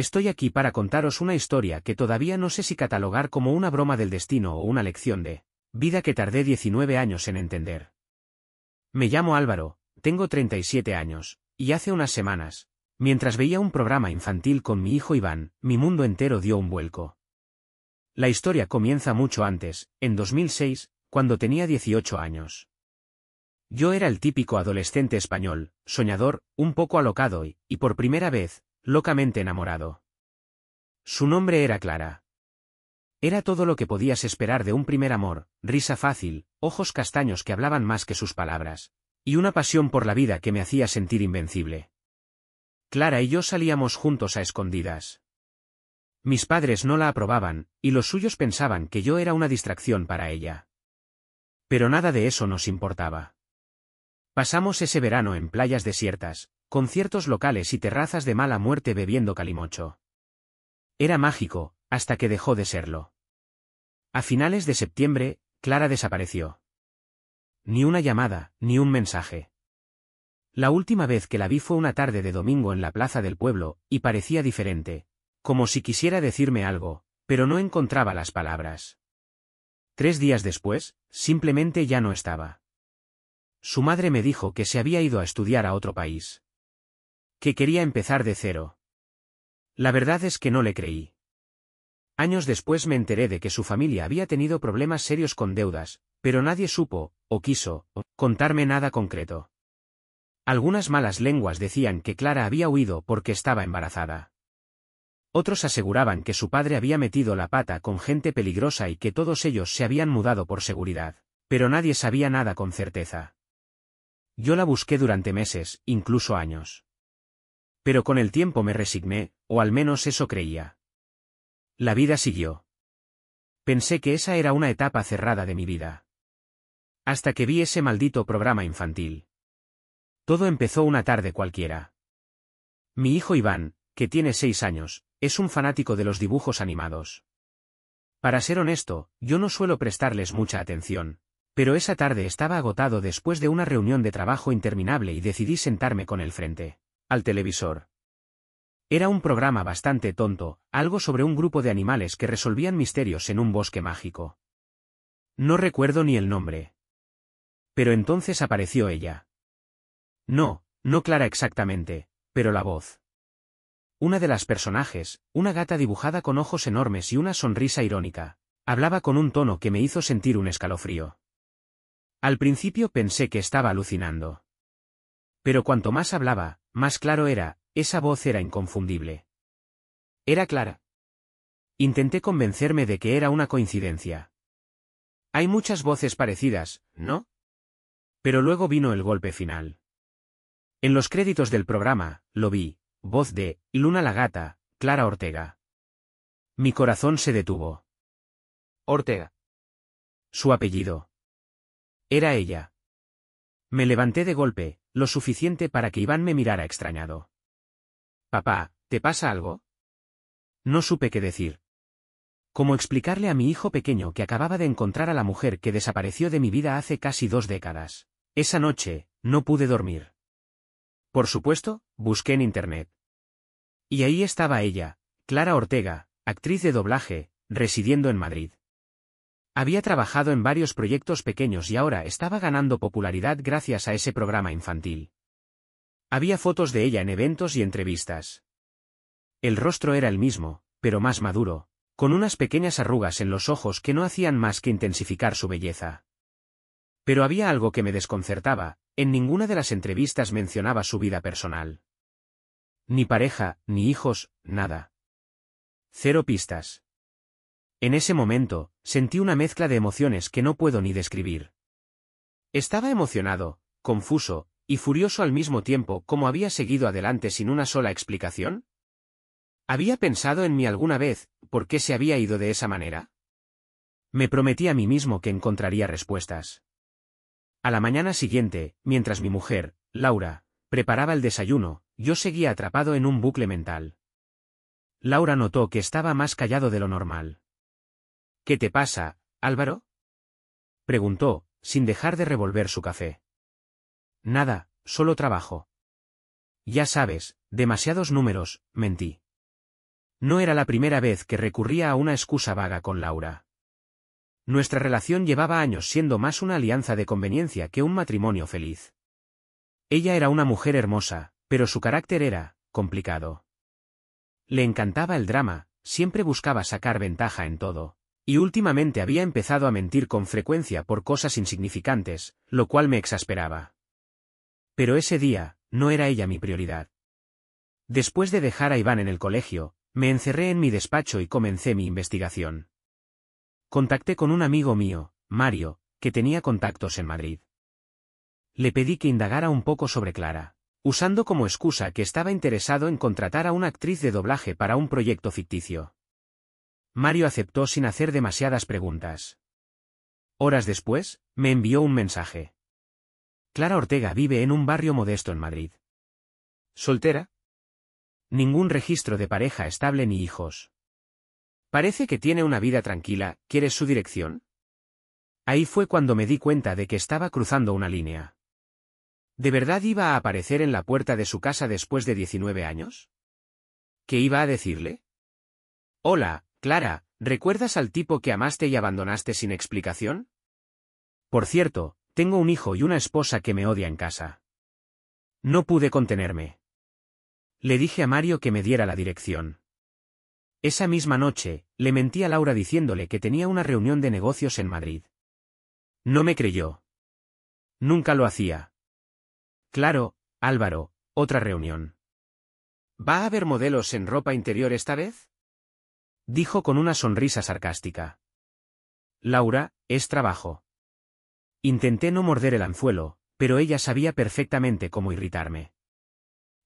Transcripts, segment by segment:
Estoy aquí para contaros una historia que todavía no sé si catalogar como una broma del destino o una lección de vida que tardé 19 años en entender. Me llamo Álvaro, tengo 37 años, y hace unas semanas, mientras veía un programa infantil con mi hijo Iván, mi mundo entero dio un vuelco. La historia comienza mucho antes, en 2006, cuando tenía 18 años. Yo era el típico adolescente español, soñador, un poco alocado y por primera vez, locamente enamorado. Su nombre era Clara. Era todo lo que podías esperar de un primer amor, risa fácil, ojos castaños que hablaban más que sus palabras, y una pasión por la vida que me hacía sentir invencible. Clara y yo salíamos juntos a escondidas. Mis padres no la aprobaban, y los suyos pensaban que yo era una distracción para ella. Pero nada de eso nos importaba. Pasamos ese verano en playas desiertas, conciertos locales y terrazas de mala muerte bebiendo calimocho. Era mágico, hasta que dejó de serlo. A finales de septiembre, Clara desapareció. Ni una llamada, ni un mensaje. La última vez que la vi fue una tarde de domingo en la plaza del pueblo, y parecía diferente, como si quisiera decirme algo, pero no encontraba las palabras. 3 días después, simplemente ya no estaba. Su madre me dijo que se había ido a estudiar a otro país. Que quería empezar de cero. La verdad es que no le creí. Años después me enteré de que su familia había tenido problemas serios con deudas, pero nadie supo, o quiso, contarme nada concreto. Algunas malas lenguas decían que Clara había huido porque estaba embarazada. Otros aseguraban que su padre había metido la pata con gente peligrosa y que todos ellos se habían mudado por seguridad, pero nadie sabía nada con certeza. Yo la busqué durante meses, incluso años. Pero con el tiempo me resigné, o al menos eso creía. La vida siguió. Pensé que esa era una etapa cerrada de mi vida. Hasta que vi ese maldito programa infantil. Todo empezó una tarde cualquiera. Mi hijo Iván, que tiene 6 años, es un fanático de los dibujos animados. Para ser honesto, yo no suelo prestarles mucha atención, pero esa tarde estaba agotado después de una reunión de trabajo interminable y decidí sentarme con él frente al televisor. Era un programa bastante tonto, algo sobre un grupo de animales que resolvían misterios en un bosque mágico. No recuerdo ni el nombre. Pero entonces apareció ella. No Clara exactamente, pero la voz. Una de las personajes, una gata dibujada con ojos enormes y una sonrisa irónica, hablaba con un tono que me hizo sentir un escalofrío. Al principio pensé que estaba alucinando. Pero cuanto más hablaba, más claro era, esa voz era inconfundible. Era Clara. Intenté convencerme de que era una coincidencia. Hay muchas voces parecidas, ¿no? Pero luego vino el golpe final. En los créditos del programa, lo vi, voz de Luna la gata, Clara Ortega. Mi corazón se detuvo. Ortega. Su apellido. Era ella. Me levanté de golpe, lo suficiente para que Iván me mirara extrañado. Papá, ¿te pasa algo? No supe qué decir. ¿Cómo explicarle a mi hijo pequeño que acababa de encontrar a la mujer que desapareció de mi vida hace casi 2 décadas? Esa noche, no pude dormir. Por supuesto, busqué en internet. Y ahí estaba ella, Clara Ortega, actriz de doblaje, residiendo en Madrid. Había trabajado en varios proyectos pequeños y ahora estaba ganando popularidad gracias a ese programa infantil. Había fotos de ella en eventos y entrevistas. El rostro era el mismo, pero más maduro, con unas pequeñas arrugas en los ojos que no hacían más que intensificar su belleza. Pero había algo que me desconcertaba, en ninguna de las entrevistas mencionaba su vida personal. Ni pareja, ni hijos, nada. 0 pistas. En ese momento, sentí una mezcla de emociones que no puedo ni describir. Estaba emocionado, confuso, y furioso al mismo tiempo. ¿Cómo había seguido adelante sin una sola explicación? ¿Había pensado en mí alguna vez, por qué se había ido de esa manera? Me prometí a mí mismo que encontraría respuestas. A la mañana siguiente, mientras mi mujer, Laura, preparaba el desayuno, yo seguía atrapado en un bucle mental. Laura notó que estaba más callado de lo normal. ¿Qué te pasa, Álvaro? Preguntó, sin dejar de revolver su café. Nada, solo trabajo. Ya sabes, demasiados números, mentí. No era la primera vez que recurría a una excusa vaga con Laura. Nuestra relación llevaba años siendo más una alianza de conveniencia que un matrimonio feliz. Ella era una mujer hermosa, pero su carácter era complicado. Le encantaba el drama, siempre buscaba sacar ventaja en todo, y últimamente había empezado a mentir con frecuencia por cosas insignificantes, lo cual me exasperaba. Pero ese día, no era ella mi prioridad. Después de dejar a Iván en el colegio, me encerré en mi despacho y comencé mi investigación. Contacté con un amigo mío, Mario, que tenía contactos en Madrid. Le pedí que indagara un poco sobre Clara, usando como excusa que estaba interesado en contratar a una actriz de doblaje para un proyecto ficticio. Mario aceptó sin hacer demasiadas preguntas. Horas después, me envió un mensaje. Clara Ortega vive en un barrio modesto en Madrid. ¿Soltera? Ningún registro de pareja estable ni hijos. Parece que tiene una vida tranquila. ¿Quieres su dirección? Ahí fue cuando me di cuenta de que estaba cruzando una línea. ¿De verdad iba a aparecer en la puerta de su casa después de 19 años? ¿Qué iba a decirle? Hola, Clara, ¿recuerdas al tipo que amaste y abandonaste sin explicación? Por cierto, tengo un hijo y una esposa que me odia en casa. No pude contenerme. Le dije a Mario que me diera la dirección. Esa misma noche, le mentí a Laura diciéndole que tenía una reunión de negocios en Madrid. No me creyó. Nunca lo hacía. Claro, Álvaro, otra reunión. ¿Va a haber modelos en ropa interior esta vez? Dijo con una sonrisa sarcástica. Laura, es trabajo. Intenté no morder el anzuelo, pero ella sabía perfectamente cómo irritarme.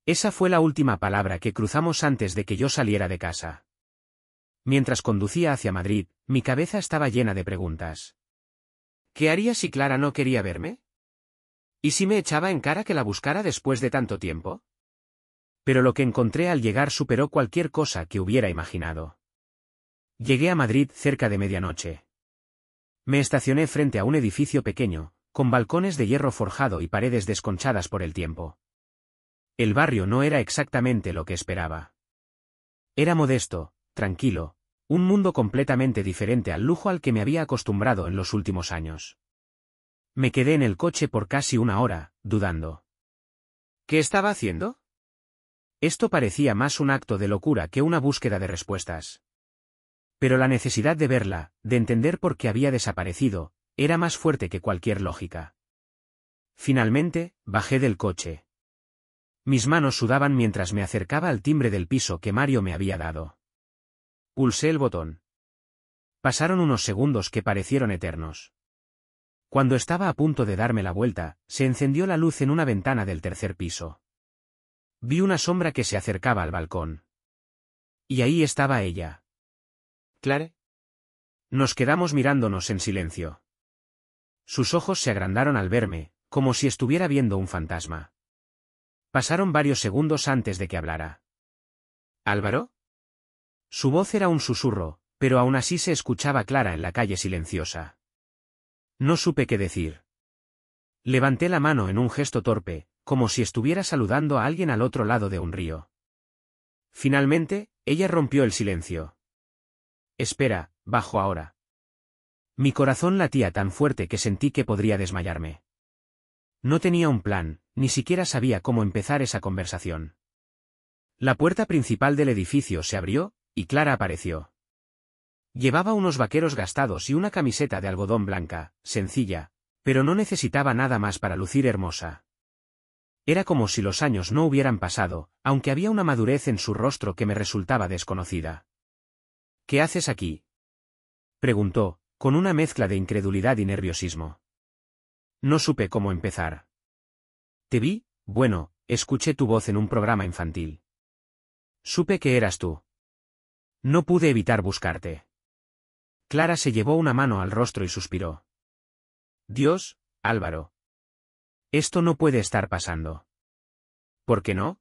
Esa fue la última palabra que cruzamos antes de que yo saliera de casa. Mientras conducía hacia Madrid, mi cabeza estaba llena de preguntas. ¿Qué haría si Clara no quería verme? ¿Y si me echaba en cara que la buscara después de tanto tiempo? Pero lo que encontré al llegar superó cualquier cosa que hubiera imaginado. Llegué a Madrid cerca de medianoche. Me estacioné frente a un edificio pequeño, con balcones de hierro forjado y paredes desconchadas por el tiempo. El barrio no era exactamente lo que esperaba. Era modesto, tranquilo, un mundo completamente diferente al lujo al que me había acostumbrado en los últimos años. Me quedé en el coche por casi una hora, dudando. ¿Qué estaba haciendo? Esto parecía más un acto de locura que una búsqueda de respuestas. Pero la necesidad de verla, de entender por qué había desaparecido, era más fuerte que cualquier lógica. Finalmente, bajé del coche. Mis manos sudaban mientras me acercaba al timbre del piso que Mario me había dado. Pulsé el botón. Pasaron unos segundos que parecieron eternos. Cuando estaba a punto de darme la vuelta, se encendió la luz en una ventana del tercer piso. Vi una sombra que se acercaba al balcón. Y ahí estaba ella. ¿Clare? Nos quedamos mirándonos en silencio. Sus ojos se agrandaron al verme, como si estuviera viendo un fantasma. Pasaron varios segundos antes de que hablara. ¿Álvaro? Su voz era un susurro, pero aún así se escuchaba clara en la calle silenciosa. No supe qué decir. Levanté la mano en un gesto torpe, como si estuviera saludando a alguien al otro lado de un río. Finalmente, ella rompió el silencio. Espera, bajo ahora. Mi corazón latía tan fuerte que sentí que podría desmayarme. No tenía un plan, ni siquiera sabía cómo empezar esa conversación. La puerta principal del edificio se abrió, y Clara apareció. Llevaba unos vaqueros gastados y una camiseta de algodón blanca, sencilla, pero no necesitaba nada más para lucir hermosa. Era como si los años no hubieran pasado, aunque había una madurez en su rostro que me resultaba desconocida. ¿Qué haces aquí? Preguntó, con una mezcla de incredulidad y nerviosismo. No supe cómo empezar. Te vi, bueno, escuché tu voz en un programa infantil. Supe que eras tú. No pude evitar buscarte. Clara se llevó una mano al rostro y suspiró. Dios, Álvaro. Esto no puede estar pasando. ¿Por qué no?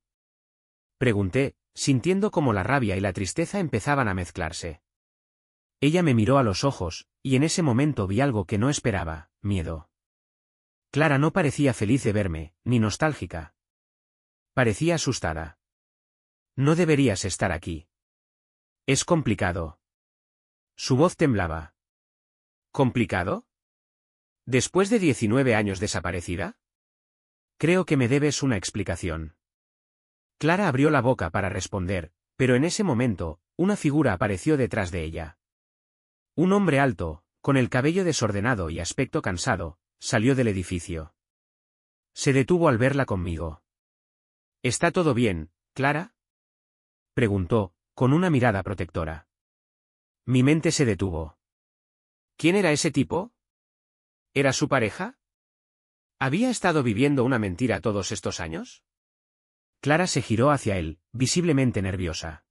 Pregunté, sintiendo como la rabia y la tristeza empezaban a mezclarse. Ella me miró a los ojos, y en ese momento vi algo que no esperaba, miedo. Clara no parecía feliz de verme, ni nostálgica. Parecía asustada. No deberías estar aquí. Es complicado. Su voz temblaba. ¿Complicado? ¿Después de 19 años desaparecida? Creo que me debes una explicación. Clara abrió la boca para responder, pero en ese momento, una figura apareció detrás de ella. Un hombre alto, con el cabello desordenado y aspecto cansado, salió del edificio. Se detuvo al verla conmigo. ¿Está todo bien, Clara? Preguntó, con una mirada protectora. Mi mente se detuvo. ¿Quién era ese tipo? ¿Era su pareja? ¿Había estado viviendo una mentira todos estos años? Clara se giró hacia él, visiblemente nerviosa.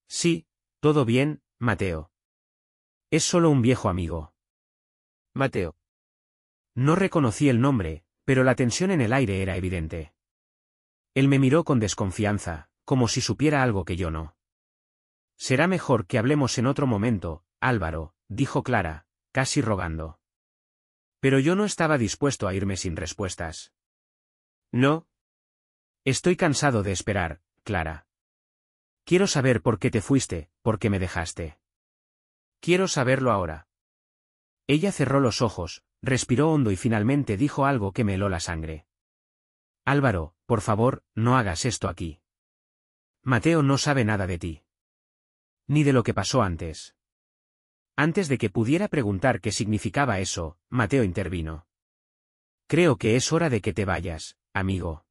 Sí, todo bien, Mateo. Es solo un viejo amigo. Mateo. No reconocí el nombre, pero la tensión en el aire era evidente. Él me miró con desconfianza, como si supiera algo que yo no. Será mejor que hablemos en otro momento, Álvaro, dijo Clara, casi rogando. Pero yo no estaba dispuesto a irme sin respuestas. No. Estoy cansado de esperar, Clara. Quiero saber por qué te fuiste, por qué me dejaste. Quiero saberlo ahora. Ella cerró los ojos, respiró hondo y finalmente dijo algo que me heló la sangre. Álvaro, por favor, no hagas esto aquí. Mateo no sabe nada de ti. Ni de lo que pasó antes. Antes de que pudiera preguntar qué significaba eso, Mateo intervino. Creo que es hora de que te vayas, amigo.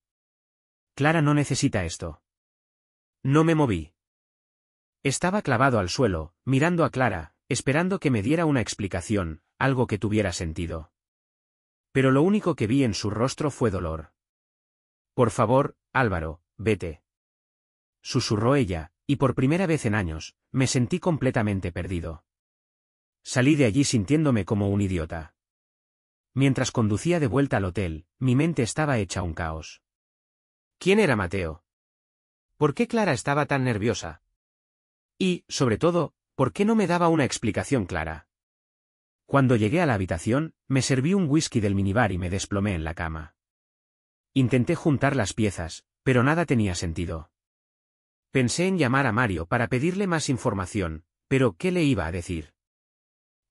Clara no necesita esto. No me moví. Estaba clavado al suelo, mirando a Clara, esperando que me diera una explicación, algo que tuviera sentido. Pero lo único que vi en su rostro fue dolor. Por favor, Álvaro, vete. Susurró ella, y por primera vez en años, me sentí completamente perdido. Salí de allí sintiéndome como un idiota. Mientras conducía de vuelta al hotel, mi mente estaba hecha un caos. ¿Quién era Mateo? ¿Por qué Clara estaba tan nerviosa? Y, sobre todo, ¿por qué no me daba una explicación clara? Cuando llegué a la habitación, me serví un whisky del minibar y me desplomé en la cama. Intenté juntar las piezas, pero nada tenía sentido. Pensé en llamar a Mario para pedirle más información, pero ¿qué le iba a decir?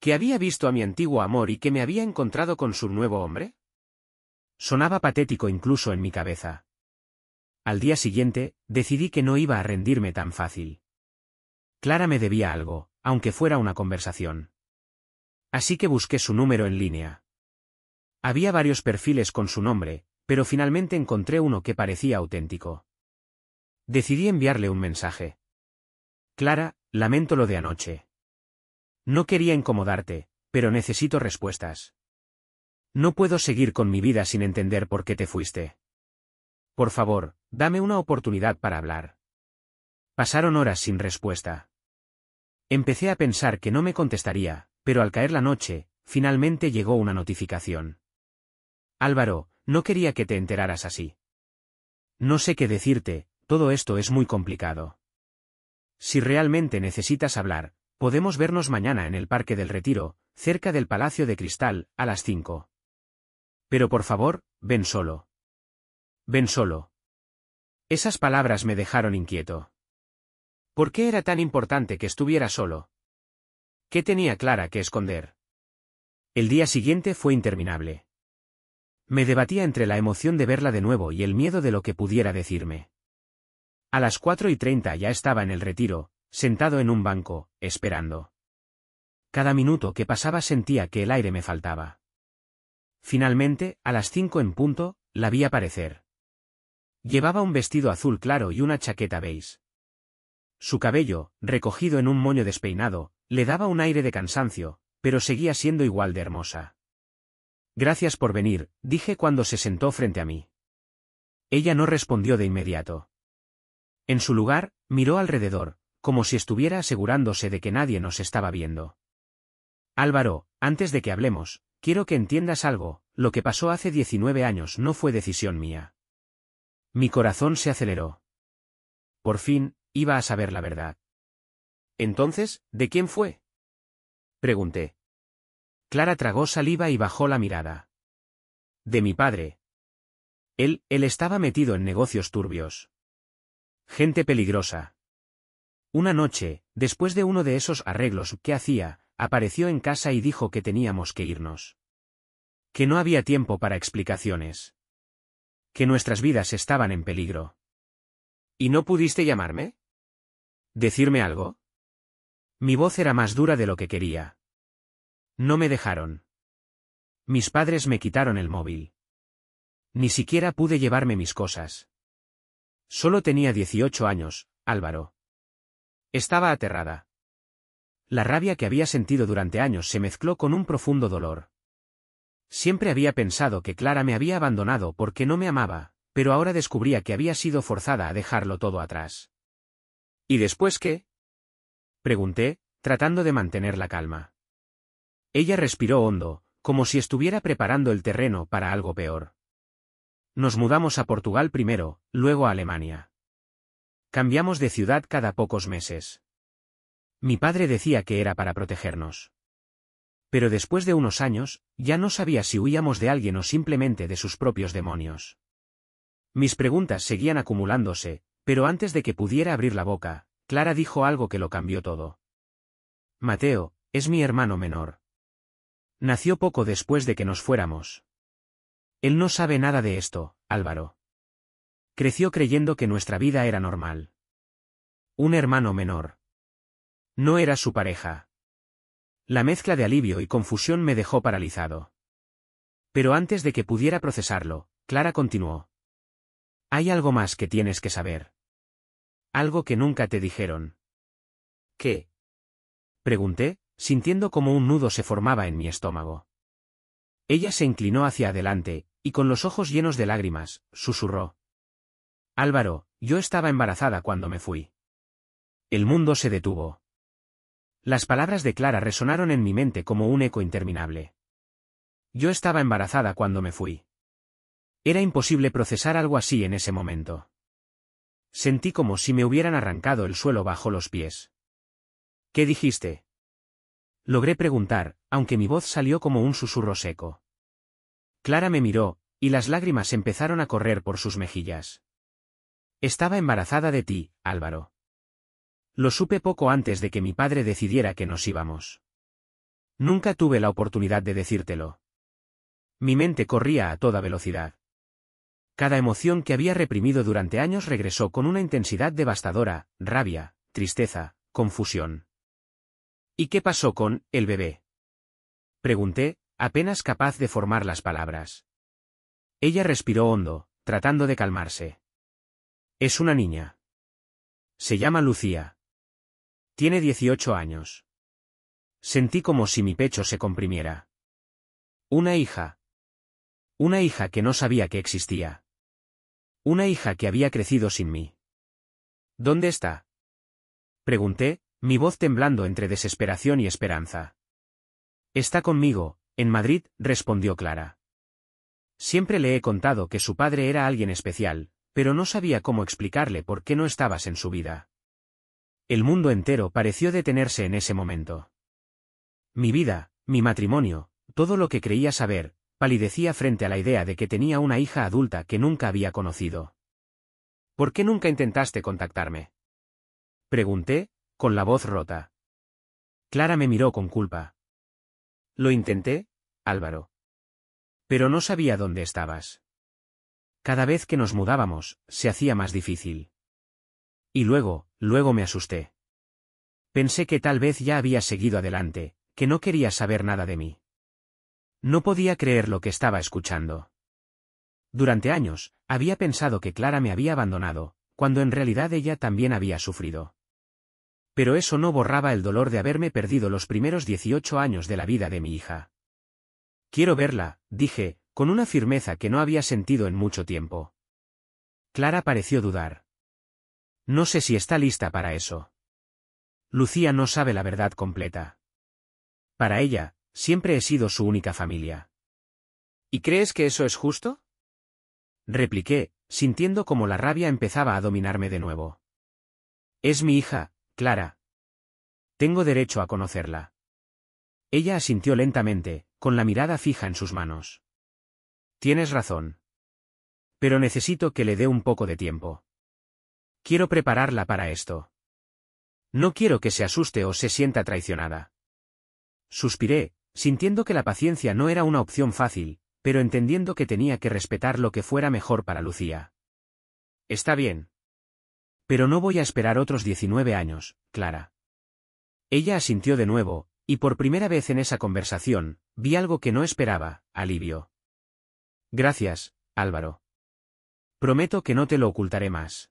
¿Que había visto a mi antiguo amor y que me había encontrado con su nuevo hombre? Sonaba patético incluso en mi cabeza. Al día siguiente, decidí que no iba a rendirme tan fácil. Clara me debía algo, aunque fuera una conversación. Así que busqué su número en línea. Había varios perfiles con su nombre, pero finalmente encontré uno que parecía auténtico. Decidí enviarle un mensaje. Clara, lamento lo de anoche. No quería incomodarte, pero necesito respuestas. No puedo seguir con mi vida sin entender por qué te fuiste. Por favor, dame una oportunidad para hablar. Pasaron horas sin respuesta. Empecé a pensar que no me contestaría, pero al caer la noche, finalmente llegó una notificación. Álvaro, no quería que te enteraras así. No sé qué decirte, todo esto es muy complicado. Si realmente necesitas hablar, podemos vernos mañana en el Parque del Retiro, cerca del Palacio de Cristal, a las 5. Pero por favor, ven solo. Ven solo. Esas palabras me dejaron inquieto. ¿Por qué era tan importante que estuviera solo? ¿Qué tenía Clara que esconder? El día siguiente fue interminable. Me debatía entre la emoción de verla de nuevo y el miedo de lo que pudiera decirme. A las 4:30 ya estaba en el Retiro, sentado en un banco, esperando. Cada minuto que pasaba sentía que el aire me faltaba. Finalmente, a las 5 en punto, la vi aparecer. Llevaba un vestido azul claro y una chaqueta beige. Su cabello, recogido en un moño despeinado, le daba un aire de cansancio, pero seguía siendo igual de hermosa. Gracias por venir, dije cuando se sentó frente a mí. Ella no respondió de inmediato. En su lugar, miró alrededor, como si estuviera asegurándose de que nadie nos estaba viendo. Álvaro, antes de que hablemos, quiero que entiendas algo, lo que pasó hace 19 años no fue decisión mía. Mi corazón se aceleró. Por fin, iba a saber la verdad. Entonces, ¿de quién fue? Pregunté. Clara tragó saliva y bajó la mirada. De mi padre. Él estaba metido en negocios turbios. Gente peligrosa. Una noche, después de uno de esos arreglos que hacía, apareció en casa y dijo que teníamos que irnos. Que no había tiempo para explicaciones. Que nuestras vidas estaban en peligro. ¿Y no pudiste llamarme? ¿Decirme algo? Mi voz era más dura de lo que quería. No me dejaron. Mis padres me quitaron el móvil. Ni siquiera pude llevarme mis cosas. Solo tenía 18 años, Álvaro. Estaba aterrada. La rabia que había sentido durante años se mezcló con un profundo dolor. Siempre había pensado que Clara me había abandonado porque no me amaba, pero ahora descubría que había sido forzada a dejarlo todo atrás. ¿Y después qué? Pregunté, tratando de mantener la calma. Ella respiró hondo, como si estuviera preparando el terreno para algo peor. Nos mudamos a Portugal primero, luego a Alemania. Cambiamos de ciudad cada pocos meses. Mi padre decía que era para protegernos. Pero después de unos años, ya no sabía si huíamos de alguien o simplemente de sus propios demonios. Mis preguntas seguían acumulándose, pero antes de que pudiera abrir la boca, Clara dijo algo que lo cambió todo. Mateo, es mi hermano menor. Nació poco después de que nos fuéramos. Él no sabe nada de esto, Álvaro. Creció creyendo que nuestra vida era normal. Un hermano menor. No era su pareja. La mezcla de alivio y confusión me dejó paralizado. Pero antes de que pudiera procesarlo, Clara continuó. Hay algo más que tienes que saber. Algo que nunca te dijeron. ¿Qué? Pregunté, sintiendo como un nudo se formaba en mi estómago. Ella se inclinó hacia adelante, y con los ojos llenos de lágrimas, susurró. Álvaro, yo estaba embarazada cuando me fui. El mundo se detuvo. Las palabras de Clara resonaron en mi mente como un eco interminable. Yo estaba embarazada cuando me fui. Era imposible procesar algo así en ese momento. Sentí como si me hubieran arrancado el suelo bajo los pies. ¿Qué dijiste? Logré preguntar, aunque mi voz salió como un susurro seco. Clara me miró, y las lágrimas empezaron a correr por sus mejillas. Estaba embarazada de ti, Álvaro. Lo supe poco antes de que mi padre decidiera que nos íbamos. Nunca tuve la oportunidad de decírtelo. Mi mente corría a toda velocidad. Cada emoción que había reprimido durante años regresó con una intensidad devastadora, rabia, tristeza, confusión. ¿Y qué pasó con el bebé? Pregunté, apenas capaz de formar las palabras. Ella respiró hondo, tratando de calmarse. Es una niña. Se llama Lucía. Tiene 18 años. Sentí como si mi pecho se comprimiera. Una hija. Una hija que no sabía que existía. Una hija que había crecido sin mí. ¿Dónde está? Pregunté, mi voz temblando entre desesperación y esperanza. Está conmigo, en Madrid, respondió Clara. Siempre le he contado que su padre era alguien especial, pero no sabía cómo explicarle por qué no estabas en su vida. El mundo entero pareció detenerse en ese momento. Mi vida, mi matrimonio, todo lo que creía saber, palidecía frente a la idea de que tenía una hija adulta que nunca había conocido. ¿Por qué nunca intentaste contactarme? Pregunté, con la voz rota. Clara me miró con culpa. Lo intenté, Álvaro. Pero no sabía dónde estabas. Cada vez que nos mudábamos, se hacía más difícil. Y luego me asusté. Pensé que tal vez ya había seguido adelante, que no quería saber nada de mí. No podía creer lo que estaba escuchando. Durante años, había pensado que Clara me había abandonado, cuando en realidad ella también había sufrido. Pero eso no borraba el dolor de haberme perdido los primeros 18 años de la vida de mi hija. Quiero verla, dije, con una firmeza que no había sentido en mucho tiempo. Clara pareció dudar. No sé si está lista para eso. Lucía no sabe la verdad completa. Para ella, siempre he sido su única familia. ¿Y crees que eso es justo? Repliqué, sintiendo como la rabia empezaba a dominarme de nuevo. Es mi hija, Clara. Tengo derecho a conocerla. Ella asintió lentamente, con la mirada fija en sus manos. Tienes razón. Pero necesito que le dé un poco de tiempo. Quiero prepararla para esto. No quiero que se asuste o se sienta traicionada. Suspiré, sintiendo que la paciencia no era una opción fácil, pero entendiendo que tenía que respetar lo que fuera mejor para Lucía. Está bien. Pero no voy a esperar otros 19 años, Clara. Ella asintió de nuevo, y por primera vez en esa conversación, vi algo que no esperaba, alivio. Gracias, Álvaro. Prometo que no te lo ocultaré más.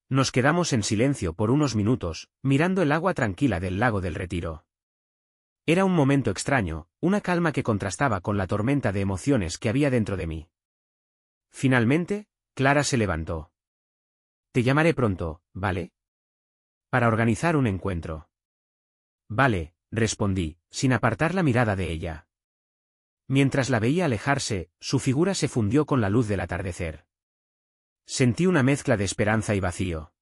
Nos quedamos en silencio por unos minutos, mirando el agua tranquila del lago del Retiro. Era un momento extraño, una calma que contrastaba con la tormenta de emociones que había dentro de mí. Finalmente, Clara se levantó. Te llamaré pronto, ¿vale? Para organizar un encuentro. Vale, respondí, sin apartar la mirada de ella. Mientras la veía alejarse, su figura se fundió con la luz del atardecer. Sentí una mezcla de esperanza y vacío.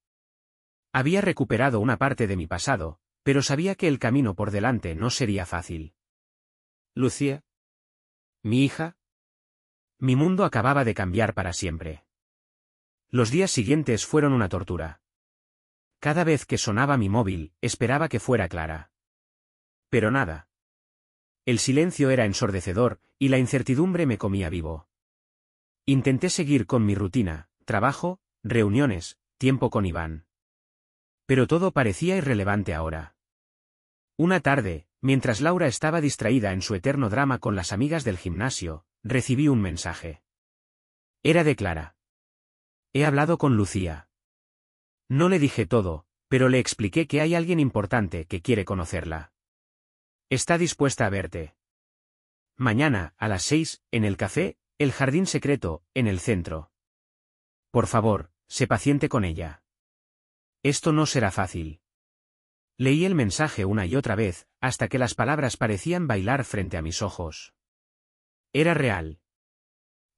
Había recuperado una parte de mi pasado, pero sabía que el camino por delante no sería fácil. Lucía. Mi hija. Mi mundo acababa de cambiar para siempre. Los días siguientes fueron una tortura. Cada vez que sonaba mi móvil, esperaba que fuera Clara. Pero nada. El silencio era ensordecedor, y la incertidumbre me comía vivo. Intenté seguir con mi rutina, trabajo, reuniones, tiempo con Iván. Pero todo parecía irrelevante ahora. Una tarde, mientras Laura estaba distraída en su eterno drama con las amigas del gimnasio, recibí un mensaje. Era de Clara. He hablado con Lucía. No le dije todo, pero le expliqué que hay alguien importante que quiere conocerla. Está dispuesta a verte. Mañana, a las 6, en el café, El Jardín Secreto, en el centro. Por favor, sé paciente con ella. Esto no será fácil. Leí el mensaje una y otra vez, hasta que las palabras parecían bailar frente a mis ojos. Era real.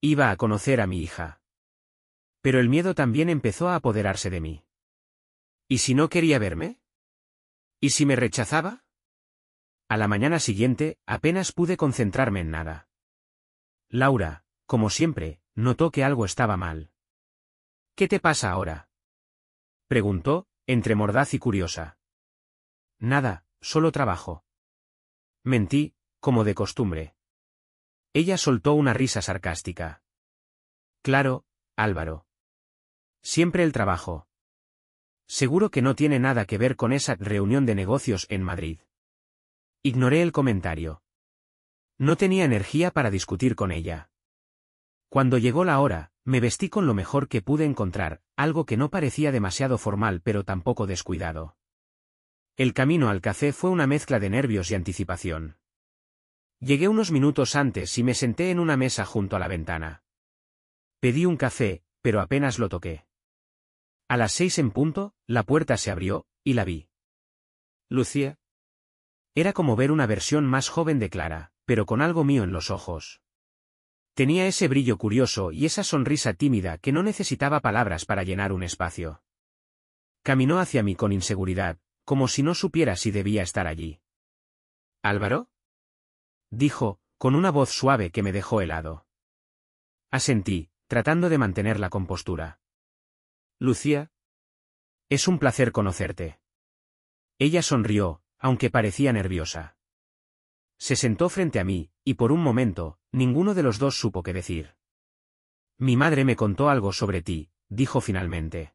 Iba a conocer a mi hija. Pero el miedo también empezó a apoderarse de mí. ¿Y si no quería verme? ¿Y si me rechazaba? A la mañana siguiente, apenas pude concentrarme en nada. Laura, como siempre, notó que algo estaba mal. ¿Qué te pasa ahora?, preguntó, entre mordaz y curiosa. Nada, solo trabajo. Mentí, como de costumbre. Ella soltó una risa sarcástica. Claro, Álvaro. Siempre el trabajo. Seguro que no tiene nada que ver con esa reunión de negocios en Madrid. Ignoré el comentario. No tenía energía para discutir con ella. Cuando llegó la hora, me vestí con lo mejor que pude encontrar, algo que no parecía demasiado formal pero tampoco descuidado. El camino al café fue una mezcla de nervios y anticipación. Llegué unos minutos antes y me senté en una mesa junto a la ventana. Pedí un café, pero apenas lo toqué. A las 6 en punto, la puerta se abrió, y la vi. Lucía. Era como ver una versión más joven de Clara, pero con algo mío en los ojos. Tenía ese brillo curioso y esa sonrisa tímida que no necesitaba palabras para llenar un espacio. Caminó hacia mí con inseguridad, como si no supiera si debía estar allí. ¿Álvaro?, dijo, con una voz suave que me dejó helado. Asentí, tratando de mantener la compostura. Lucía. Es un placer conocerte. Ella sonrió, aunque parecía nerviosa. Se sentó frente a mí, y por un momento, ninguno de los dos supo qué decir. Mi madre me contó algo sobre ti, dijo finalmente.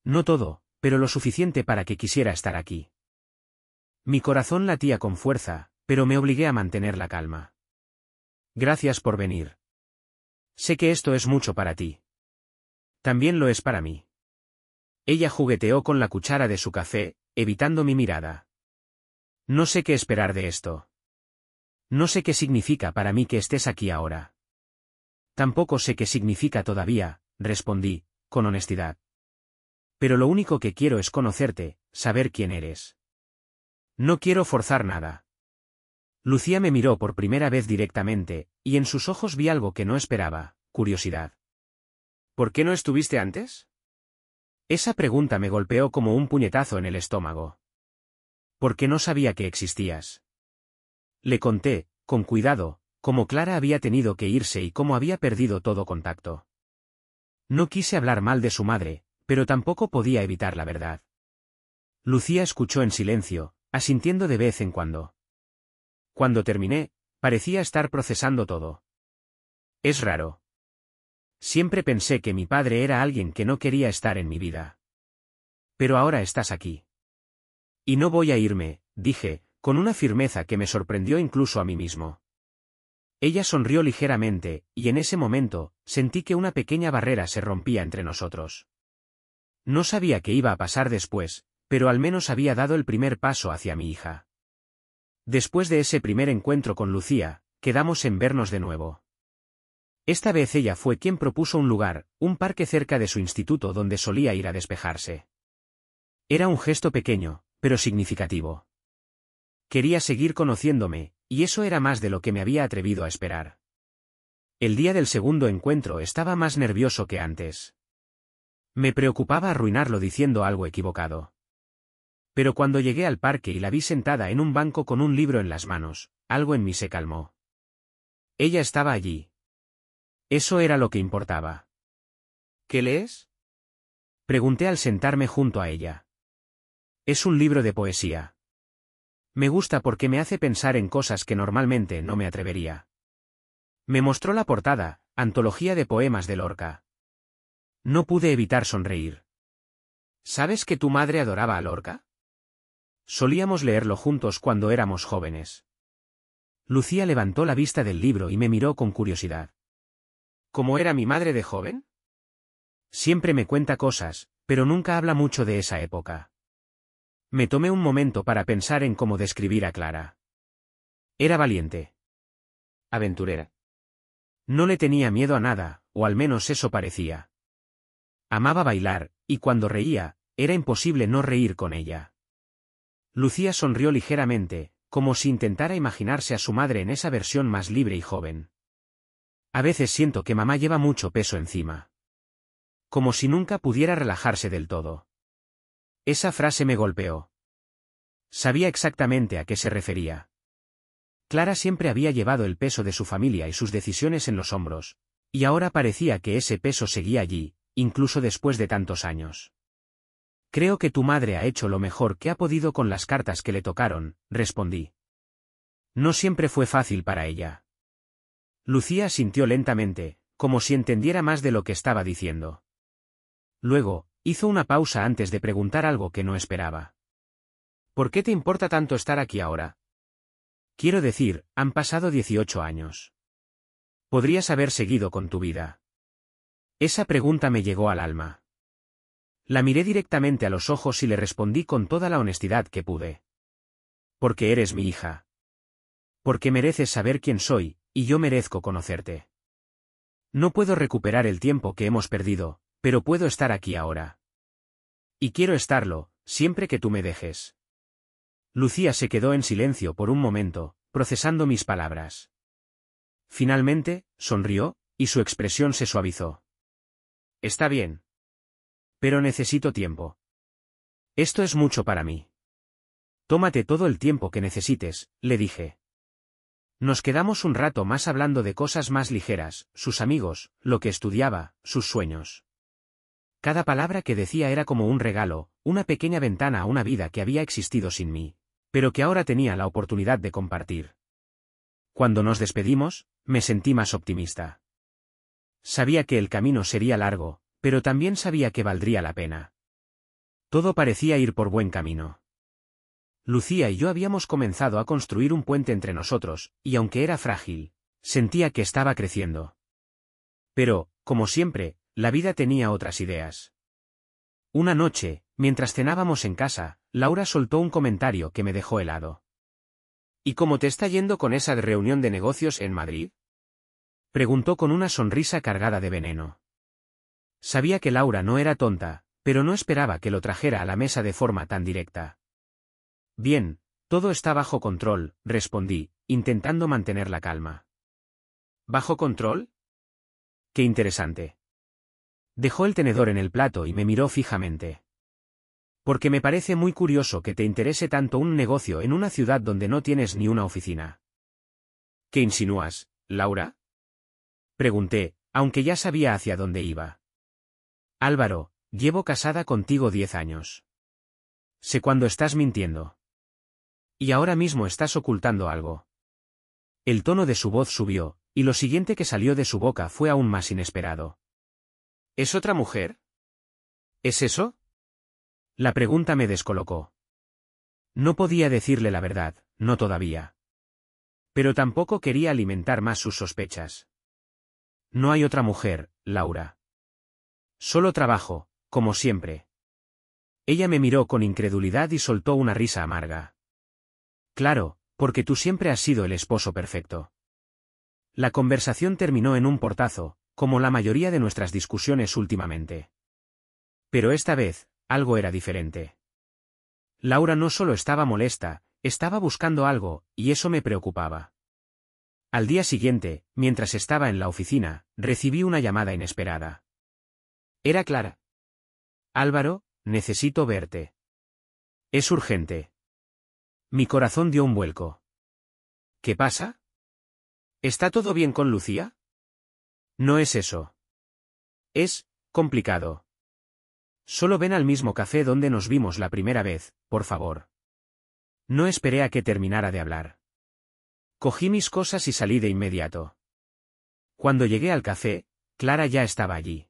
No todo, pero lo suficiente para que quisiera estar aquí. Mi corazón latía con fuerza, pero me obligué a mantener la calma. Gracias por venir. Sé que esto es mucho para ti. También lo es para mí. Ella jugueteó con la cuchara de su café, evitando mi mirada. No sé qué esperar de esto. No sé qué significa para mí que estés aquí ahora. Tampoco sé qué significa todavía, respondí, con honestidad. Pero lo único que quiero es conocerte, saber quién eres. No quiero forzar nada. Lucía me miró por primera vez directamente, y en sus ojos vi algo que no esperaba, curiosidad. ¿Por qué no estuviste antes? Esa pregunta me golpeó como un puñetazo en el estómago. Porque no sabía que existías. Le conté, con cuidado, cómo Clara había tenido que irse y cómo había perdido todo contacto. No quise hablar mal de su madre, pero tampoco podía evitar la verdad. Lucía escuchó en silencio, asintiendo de vez en cuando. Cuando terminé, parecía estar procesando todo. Es raro. Siempre pensé que mi padre era alguien que no quería estar en mi vida. Pero ahora estás aquí. Y no voy a irme, dije, con una firmeza que me sorprendió incluso a mí mismo. Ella sonrió ligeramente, y en ese momento, sentí que una pequeña barrera se rompía entre nosotros. No sabía qué iba a pasar después, pero al menos había dado el primer paso hacia mi hija. Después de ese primer encuentro con Lucía, quedamos en vernos de nuevo. Esta vez ella fue quien propuso un lugar, un parque cerca de su instituto donde solía ir a despejarse. Era un gesto pequeño, pero significativo. Quería seguir conociéndome, y eso era más de lo que me había atrevido a esperar. El día del segundo encuentro estaba más nervioso que antes. Me preocupaba arruinarlo diciendo algo equivocado. Pero cuando llegué al parque y la vi sentada en un banco con un libro en las manos, algo en mí se calmó. Ella estaba allí. Eso era lo que importaba. ¿Qué lees? Pregunté al sentarme junto a ella. Es un libro de poesía. Me gusta porque me hace pensar en cosas que normalmente no me atrevería. Me mostró la portada, Antología de poemas de Lorca. No pude evitar sonreír. ¿Sabes que tu madre adoraba a Lorca? Solíamos leerlo juntos cuando éramos jóvenes. Lucía levantó la vista del libro y me miró con curiosidad. ¿Cómo era mi madre de joven? Siempre me cuenta cosas, pero nunca habla mucho de esa época. Me tomé un momento para pensar en cómo describir a Clara. Era valiente. Aventurera. No le tenía miedo a nada, o al menos eso parecía. Amaba bailar, y cuando reía, era imposible no reír con ella. Lucía sonrió ligeramente, como si intentara imaginarse a su madre en esa versión más libre y joven. A veces siento que mamá lleva mucho peso encima. Como si nunca pudiera relajarse del todo. Esa frase me golpeó. Sabía exactamente a qué se refería. Clara siempre había llevado el peso de su familia y sus decisiones en los hombros, y ahora parecía que ese peso seguía allí, incluso después de tantos años. Creo que tu madre ha hecho lo mejor que ha podido con las cartas que le tocaron, respondí. No siempre fue fácil para ella. Lucía asintió lentamente, como si entendiera más de lo que estaba diciendo. Luego, hizo una pausa antes de preguntar algo que no esperaba. ¿Por qué te importa tanto estar aquí ahora? Quiero decir, han pasado 18 años. Podrías haber seguido con tu vida. Esa pregunta me llegó al alma. La miré directamente a los ojos y le respondí con toda la honestidad que pude. Porque eres mi hija. Porque mereces saber quién soy, y yo merezco conocerte. No puedo recuperar el tiempo que hemos perdido, pero puedo estar aquí ahora. Y quiero estarlo, siempre que tú me dejes. Lucía se quedó en silencio por un momento, procesando mis palabras. Finalmente, sonrió, y su expresión se suavizó. Está bien. Pero necesito tiempo. Esto es mucho para mí. Tómate todo el tiempo que necesites, le dije. Nos quedamos un rato más hablando de cosas más ligeras, sus amigos, lo que estudiaba, sus sueños. Cada palabra que decía era como un regalo, una pequeña ventana a una vida que había existido sin mí, pero que ahora tenía la oportunidad de compartir. Cuando nos despedimos, me sentí más optimista. Sabía que el camino sería largo, pero también sabía que valdría la pena. Todo parecía ir por buen camino. Lucía y yo habíamos comenzado a construir un puente entre nosotros, y aunque era frágil, sentía que estaba creciendo. Pero, como siempre, la vida tenía otras ideas. Una noche, mientras cenábamos en casa, Laura soltó un comentario que me dejó helado. ¿Y cómo te está yendo con esa reunión de negocios en Madrid? Preguntó con una sonrisa cargada de veneno. Sabía que Laura no era tonta, pero no esperaba que lo trajera a la mesa de forma tan directa. Bien, todo está bajo control, respondí, intentando mantener la calma. ¿Bajo control? Qué interesante. Dejó el tenedor en el plato y me miró fijamente. Porque me parece muy curioso que te interese tanto un negocio en una ciudad donde no tienes ni una oficina. ¿Qué insinúas, Laura? Pregunté, aunque ya sabía hacia dónde iba. Álvaro, llevo casada contigo 10 años. Sé cuando estás mintiendo. Y ahora mismo estás ocultando algo. El tono de su voz subió, y lo siguiente que salió de su boca fue aún más inesperado. ¿Es otra mujer? ¿Es eso? La pregunta me descolocó. No podía decirle la verdad, no todavía. Pero tampoco quería alimentar más sus sospechas. No hay otra mujer, Laura. Solo trabajo, como siempre. Ella me miró con incredulidad y soltó una risa amarga. Claro, porque tú siempre has sido el esposo perfecto. La conversación terminó en un portazo, como la mayoría de nuestras discusiones últimamente. Pero esta vez, algo era diferente. Laura no solo estaba molesta, estaba buscando algo, y eso me preocupaba. Al día siguiente, mientras estaba en la oficina, recibí una llamada inesperada. Era Clara. Álvaro, necesito verte. Es urgente. Mi corazón dio un vuelco. ¿Qué pasa? ¿Está todo bien con Lucía? No es eso. Es complicado. Solo ven al mismo café donde nos vimos la primera vez, por favor. No esperé a que terminara de hablar. Cogí mis cosas y salí de inmediato. Cuando llegué al café, Clara ya estaba allí.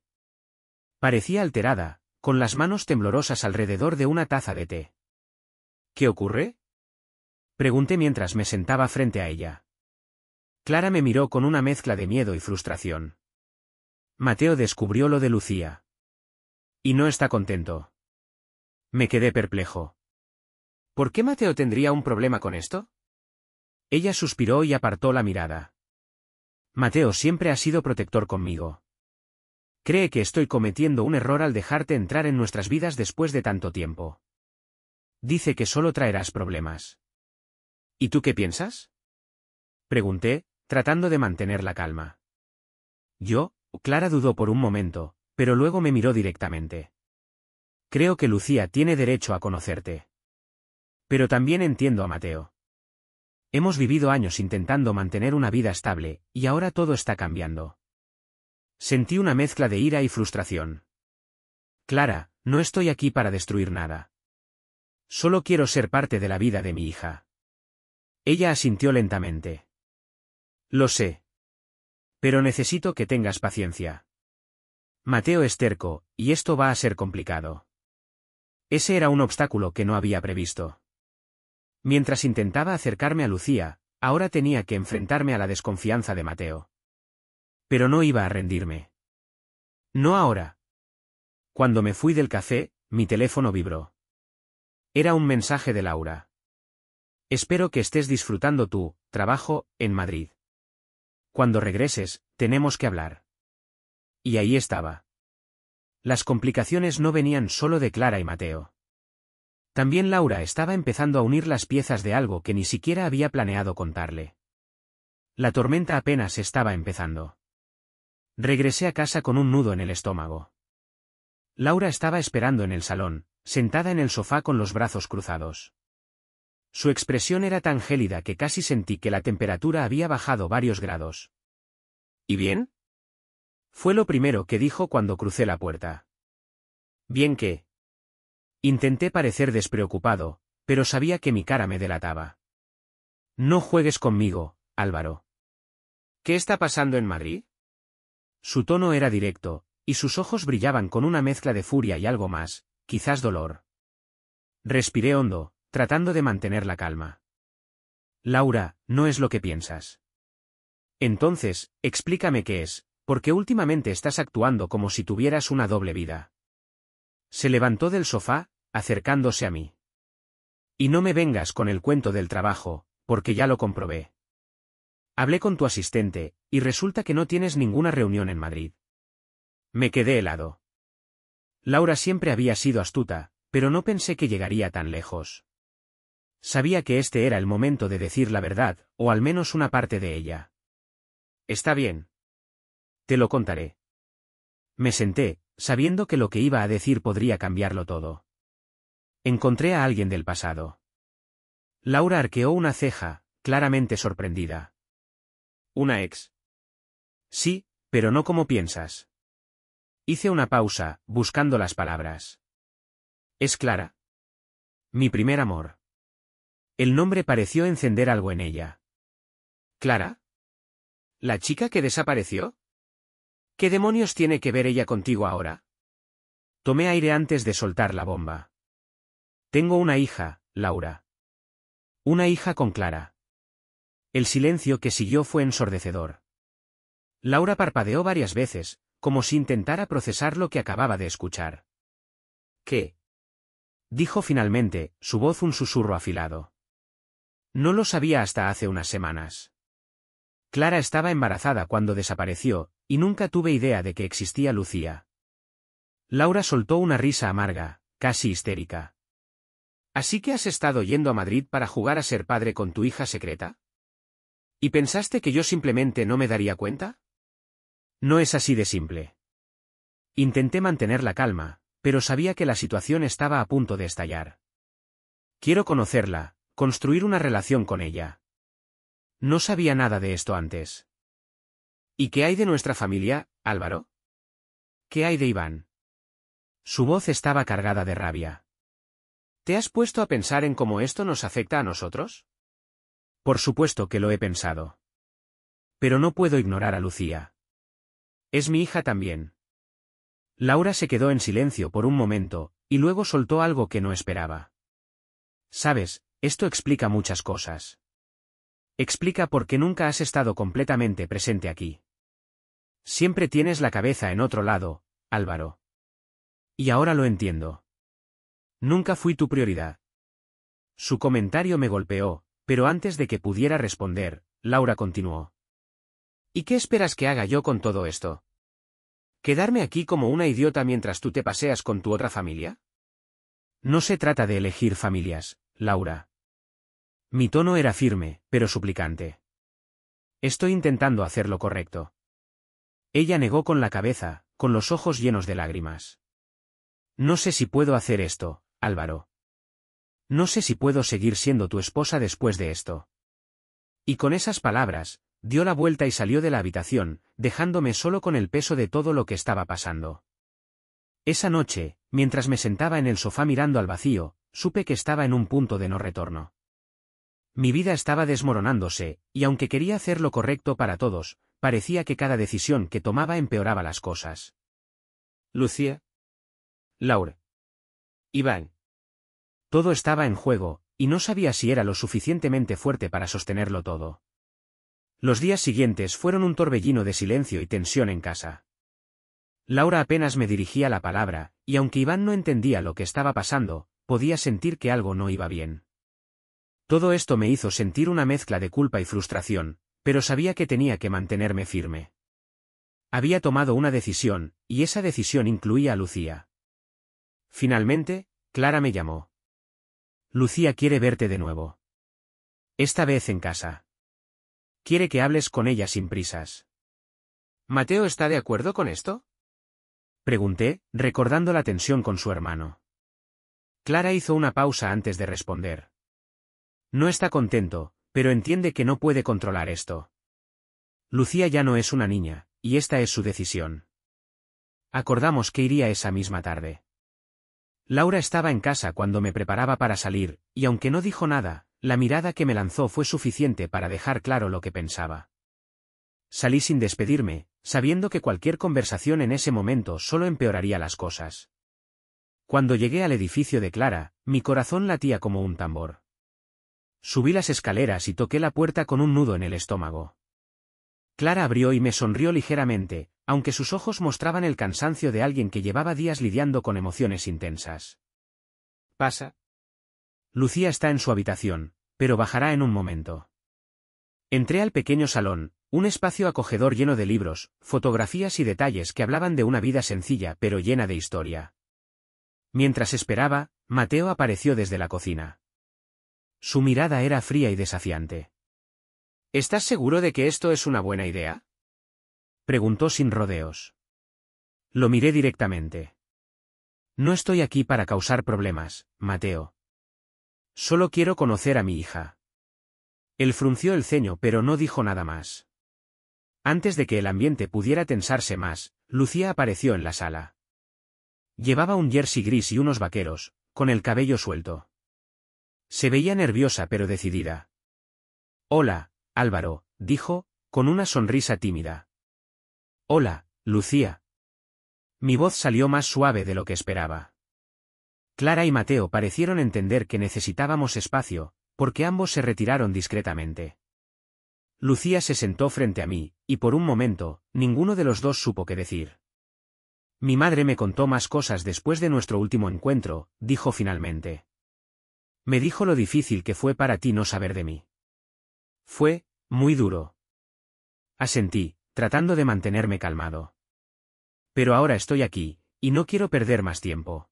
Parecía alterada, con las manos temblorosas alrededor de una taza de té. ¿Qué ocurre? Pregunté mientras me sentaba frente a ella. Clara me miró con una mezcla de miedo y frustración. Mateo descubrió lo de Lucía. Y no está contento. Me quedé perplejo. ¿Por qué Mateo tendría un problema con esto? Ella suspiró y apartó la mirada. Mateo siempre ha sido protector conmigo. Cree que estoy cometiendo un error al dejarte entrar en nuestras vidas después de tanto tiempo. Dice que solo traerás problemas. ¿Y tú qué piensas? Pregunté, tratando de mantener la calma. Clara dudó por un momento, pero luego me miró directamente. Creo que Lucía tiene derecho a conocerte. Pero también entiendo a Mateo. Hemos vivido años intentando mantener una vida estable, y ahora todo está cambiando. Sentí una mezcla de ira y frustración. Clara, no estoy aquí para destruir nada. Solo quiero ser parte de la vida de mi hija. Ella asintió lentamente. Lo sé. Pero necesito que tengas paciencia. Mateo es terco, y esto va a ser complicado. Ese era un obstáculo que no había previsto. Mientras intentaba acercarme a Lucía, ahora tenía que enfrentarme a la desconfianza de Mateo. Pero no iba a rendirme. No ahora. Cuando me fui del café, mi teléfono vibró. Era un mensaje de Laura. Espero que estés disfrutando tu trabajo en Madrid. Cuando regreses, tenemos que hablar. Y ahí estaba. Las complicaciones no venían solo de Clara y Mateo. También Laura estaba empezando a unir las piezas de algo que ni siquiera había planeado contarle. La tormenta apenas estaba empezando. Regresé a casa con un nudo en el estómago. Laura estaba esperando en el salón, sentada en el sofá con los brazos cruzados. Su expresión era tan gélida que casi sentí que la temperatura había bajado varios grados. ¿Y bien? Fue lo primero que dijo cuando crucé la puerta. ¿Bien qué? Intenté parecer despreocupado, pero sabía que mi cara me delataba. No juegues conmigo, Álvaro. ¿Qué está pasando en Madrid? Su tono era directo, y sus ojos brillaban con una mezcla de furia y algo más, quizás dolor. Respiré hondo, tratando de mantener la calma. Laura, no es lo que piensas. Entonces, explícame qué es, porque últimamente estás actuando como si tuvieras una doble vida. Se levantó del sofá, acercándose a mí. Y no me vengas con el cuento del trabajo, porque ya lo comprobé. Hablé con tu asistente, y resulta que no tienes ninguna reunión en Madrid. Me quedé helado. Laura siempre había sido astuta, pero no pensé que llegaría tan lejos. Sabía que este era el momento de decir la verdad, o al menos una parte de ella. Está bien. Te lo contaré. Me senté, sabiendo que lo que iba a decir podría cambiarlo todo. Encontré a alguien del pasado. Laura arqueó una ceja, claramente sorprendida. ¿Una ex? Sí, pero no como piensas. Hice una pausa, buscando las palabras. ¿Es Clara? Mi primer amor. El nombre pareció encender algo en ella. ¿Clara? ¿La chica que desapareció? ¿Qué demonios tiene que ver ella contigo ahora? Tomé aire antes de soltar la bomba. Tengo una hija, Laura. Una hija con Clara. El silencio que siguió fue ensordecedor. Laura parpadeó varias veces, como si intentara procesar lo que acababa de escuchar. ¿Qué? Dijo finalmente, su voz un susurro afilado. No lo sabía hasta hace unas semanas. Clara estaba embarazada cuando desapareció, y nunca tuve idea de que existía Lucía. Laura soltó una risa amarga, casi histérica. ¿Así que has estado yendo a Madrid para jugar a ser padre con tu hija secreta? ¿Y pensaste que yo simplemente no me daría cuenta? No es así de simple. Intenté mantener la calma, pero sabía que la situación estaba a punto de estallar. Quiero conocerla, construir una relación con ella. No sabía nada de esto antes. ¿Y qué hay de nuestra familia, Álvaro? ¿Qué hay de Iván? Su voz estaba cargada de rabia. ¿Te has puesto a pensar en cómo esto nos afecta a nosotros? Por supuesto que lo he pensado. Pero no puedo ignorar a Lucía. Es mi hija también. Laura se quedó en silencio por un momento, y luego soltó algo que no esperaba. Sabes, esto explica muchas cosas. Explica por qué nunca has estado completamente presente aquí. Siempre tienes la cabeza en otro lado, Álvaro. Y ahora lo entiendo. Nunca fui tu prioridad. Su comentario me golpeó, pero antes de que pudiera responder, Laura continuó. ¿Y qué esperas que haga yo con todo esto? ¿Quedarme aquí como una idiota mientras tú te paseas con tu otra familia? No se trata de elegir familias, Laura. Mi tono era firme, pero suplicante. Estoy intentando hacer lo correcto. Ella negó con la cabeza, con los ojos llenos de lágrimas. No sé si puedo hacer esto, Álvaro. No sé si puedo seguir siendo tu esposa después de esto. Y con esas palabras, dio la vuelta y salió de la habitación, dejándome solo con el peso de todo lo que estaba pasando. Esa noche, mientras me sentaba en el sofá mirando al vacío, supe que estaba en un punto de no retorno. Mi vida estaba desmoronándose, y aunque quería hacer lo correcto para todos, parecía que cada decisión que tomaba empeoraba las cosas. Lucía. Laura. Iván. Todo estaba en juego, y no sabía si era lo suficientemente fuerte para sostenerlo todo. Los días siguientes fueron un torbellino de silencio y tensión en casa. Laura apenas me dirigía la palabra, y aunque Iván no entendía lo que estaba pasando, podía sentir que algo no iba bien. Todo esto me hizo sentir una mezcla de culpa y frustración, pero sabía que tenía que mantenerme firme. Había tomado una decisión, y esa decisión incluía a Lucía. Finalmente, Clara me llamó. Lucía quiere verte de nuevo. Esta vez en casa. Quiere que hables con ella sin prisas. ¿Mateo está de acuerdo con esto? Pregunté, recordando la tensión con su hermano. Clara hizo una pausa antes de responder. No está contento, pero entiende que no puede controlar esto. Lucía ya no es una niña, y esta es su decisión. Acordamos que iría esa misma tarde. Laura estaba en casa cuando me preparaba para salir, y aunque no dijo nada, la mirada que me lanzó fue suficiente para dejar claro lo que pensaba. Salí sin despedirme, sabiendo que cualquier conversación en ese momento solo empeoraría las cosas. Cuando llegué al edificio de Clara, mi corazón latía como un tambor. Subí las escaleras y toqué la puerta con un nudo en el estómago. Clara abrió y me sonrió ligeramente, aunque sus ojos mostraban el cansancio de alguien que llevaba días lidiando con emociones intensas. ¿Pasa? Lucía está en su habitación, pero bajará en un momento. Entré al pequeño salón, un espacio acogedor lleno de libros, fotografías y detalles que hablaban de una vida sencilla pero llena de historia. Mientras esperaba, Mateo apareció desde la cocina. Su mirada era fría y desafiante. ¿Estás seguro de que esto es una buena idea? Preguntó sin rodeos. Lo miré directamente. No estoy aquí para causar problemas, Mateo. Solo quiero conocer a mi hija. Él frunció el ceño pero no dijo nada más. Antes de que el ambiente pudiera tensarse más, Lucía apareció en la sala. Llevaba un jersey gris y unos vaqueros, con el cabello suelto. Se veía nerviosa pero decidida. Hola, Álvaro, dijo, con una sonrisa tímida. Hola, Lucía. Mi voz salió más suave de lo que esperaba. Clara y Mateo parecieron entender que necesitábamos espacio, porque ambos se retiraron discretamente. Lucía se sentó frente a mí, y por un momento, ninguno de los dos supo qué decir. Mi madre me contó más cosas después de nuestro último encuentro, dijo finalmente. Me dijo lo difícil que fue para ti no saber de mí. Fue muy duro. Asentí, tratando de mantenerme calmado. Pero ahora estoy aquí, y no quiero perder más tiempo.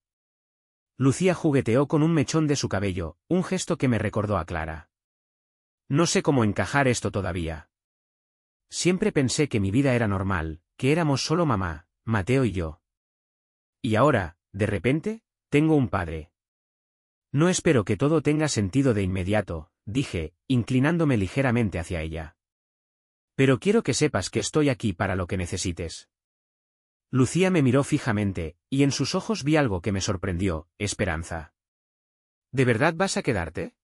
Lucía jugueteó con un mechón de su cabello, un gesto que me recordó a Clara. No sé cómo encajar esto todavía. Siempre pensé que mi vida era normal, que éramos solo mamá, Mateo y yo. Y ahora, de repente, tengo un padre. No espero que todo tenga sentido de inmediato, dije, inclinándome ligeramente hacia ella. Pero quiero que sepas que estoy aquí para lo que necesites. Lucía me miró fijamente, y en sus ojos vi algo que me sorprendió, esperanza. ¿De verdad vas a quedarte?,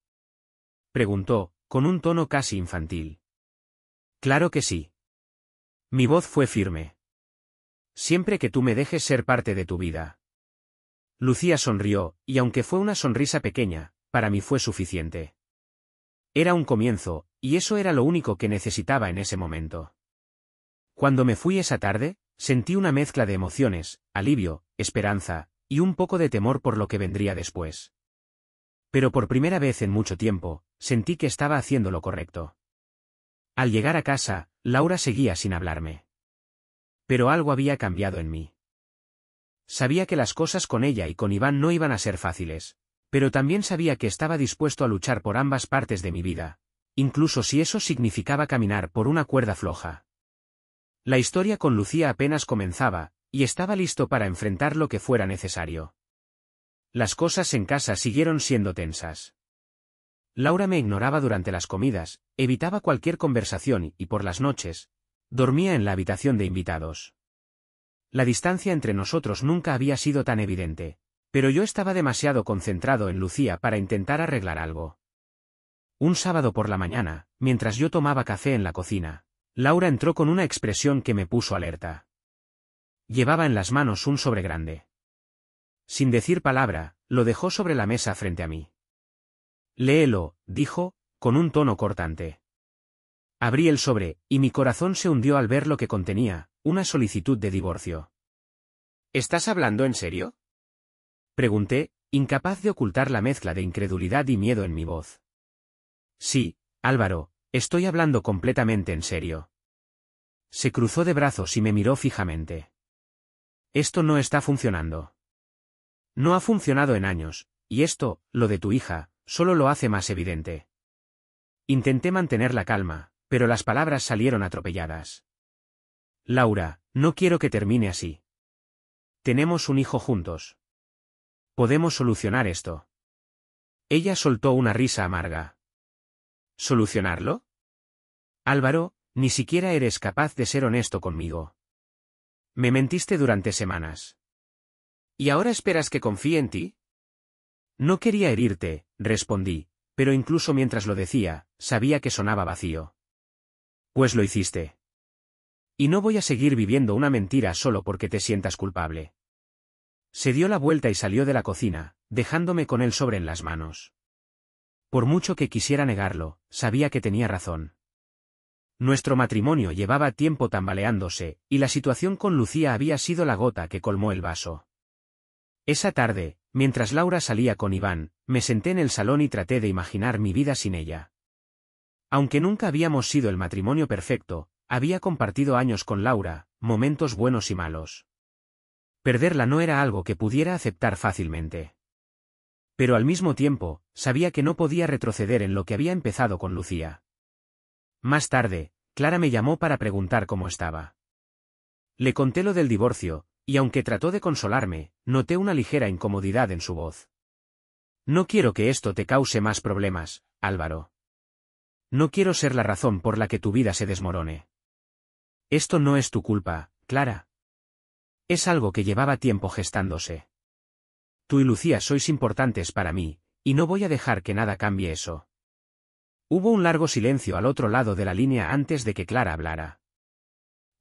preguntó, con un tono casi infantil. Claro que sí. Mi voz fue firme. Siempre que tú me dejes ser parte de tu vida. Lucía sonrió, y aunque fue una sonrisa pequeña, para mí fue suficiente. Era un comienzo, y eso era lo único que necesitaba en ese momento. Cuando me fui esa tarde, sentí una mezcla de emociones, alivio, esperanza, y un poco de temor por lo que vendría después. Pero por primera vez en mucho tiempo, sentí que estaba haciendo lo correcto. Al llegar a casa, Laura seguía sin hablarme. Pero algo había cambiado en mí. Sabía que las cosas con ella y con Iván no iban a ser fáciles, pero también sabía que estaba dispuesto a luchar por ambas partes de mi vida, incluso si eso significaba caminar por una cuerda floja. La historia con Lucía apenas comenzaba, y estaba listo para enfrentar lo que fuera necesario. Las cosas en casa siguieron siendo tensas. Laura me ignoraba durante las comidas, evitaba cualquier conversación y por las noches, dormía en la habitación de invitados. La distancia entre nosotros nunca había sido tan evidente, pero yo estaba demasiado concentrado en Lucía para intentar arreglar algo. Un sábado por la mañana, mientras yo tomaba café en la cocina, Laura entró con una expresión que me puso alerta. Llevaba en las manos un sobre grande. Sin decir palabra, lo dejó sobre la mesa frente a mí. Léelo, dijo, con un tono cortante. Abrí el sobre, y mi corazón se hundió al ver lo que contenía, una solicitud de divorcio. ¿Estás hablando en serio?, pregunté, incapaz de ocultar la mezcla de incredulidad y miedo en mi voz. Sí, Álvaro, estoy hablando completamente en serio. Se cruzó de brazos y me miró fijamente. Esto no está funcionando. No ha funcionado en años, y esto, lo de tu hija, solo lo hace más evidente. Intenté mantener la calma, pero las palabras salieron atropelladas. Laura, no quiero que termine así. Tenemos un hijo juntos. Podemos solucionar esto. Ella soltó una risa amarga. ¿Solucionarlo? Álvaro, ni siquiera eres capaz de ser honesto conmigo. Me mentiste durante semanas. ¿Y ahora esperas que confíe en ti? No quería herirte, respondí, pero incluso mientras lo decía, sabía que sonaba vacío. Pues lo hiciste. Y no voy a seguir viviendo una mentira solo porque te sientas culpable. Se dio la vuelta y salió de la cocina, dejándome con el sobre en las manos. Por mucho que quisiera negarlo, sabía que tenía razón. Nuestro matrimonio llevaba tiempo tambaleándose, y la situación con Lucía había sido la gota que colmó el vaso. Esa tarde, mientras Laura salía con Iván, me senté en el salón y traté de imaginar mi vida sin ella. Aunque nunca habíamos sido el matrimonio perfecto, había compartido años con Laura, momentos buenos y malos. Perderla no era algo que pudiera aceptar fácilmente. Pero al mismo tiempo, sabía que no podía retroceder en lo que había empezado con Lucía. Más tarde, Clara me llamó para preguntar cómo estaba. Le conté lo del divorcio, y aunque trató de consolarme, noté una ligera incomodidad en su voz. No quiero que esto te cause más problemas, Álvaro. No quiero ser la razón por la que tu vida se desmorone. Esto no es tu culpa, Clara. Es algo que llevaba tiempo gestándose. Tú y Lucía sois importantes para mí, y no voy a dejar que nada cambie eso. Hubo un largo silencio al otro lado de la línea antes de que Clara hablara.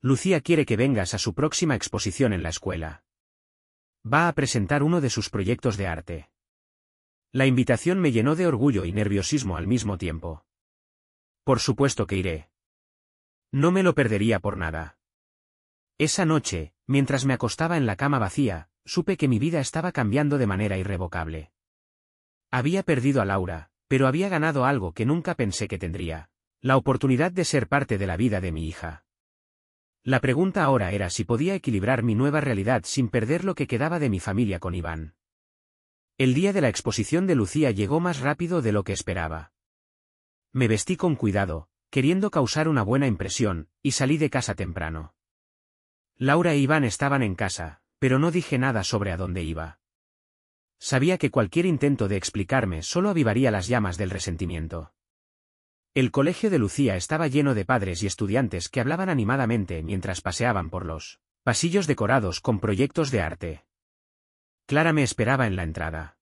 Lucía quiere que vengas a su próxima exposición en la escuela. Va a presentar uno de sus proyectos de arte. La invitación me llenó de orgullo y nerviosismo al mismo tiempo. Por supuesto que iré. No me lo perdería por nada. Esa noche, mientras me acostaba en la cama vacía, supe que mi vida estaba cambiando de manera irrevocable. Había perdido a Laura, pero había ganado algo que nunca pensé que tendría: la oportunidad de ser parte de la vida de mi hija. La pregunta ahora era si podía equilibrar mi nueva realidad sin perder lo que quedaba de mi familia con Iván. El día de la exposición de Lucía llegó más rápido de lo que esperaba. Me vestí con cuidado, queriendo causar una buena impresión, y salí de casa temprano. Laura e Iván estaban en casa, pero no dije nada sobre a dónde iba. Sabía que cualquier intento de explicarme solo avivaría las llamas del resentimiento. El colegio de Lucía estaba lleno de padres y estudiantes que hablaban animadamente mientras paseaban por los pasillos decorados con proyectos de arte. Clara me esperaba en la entrada.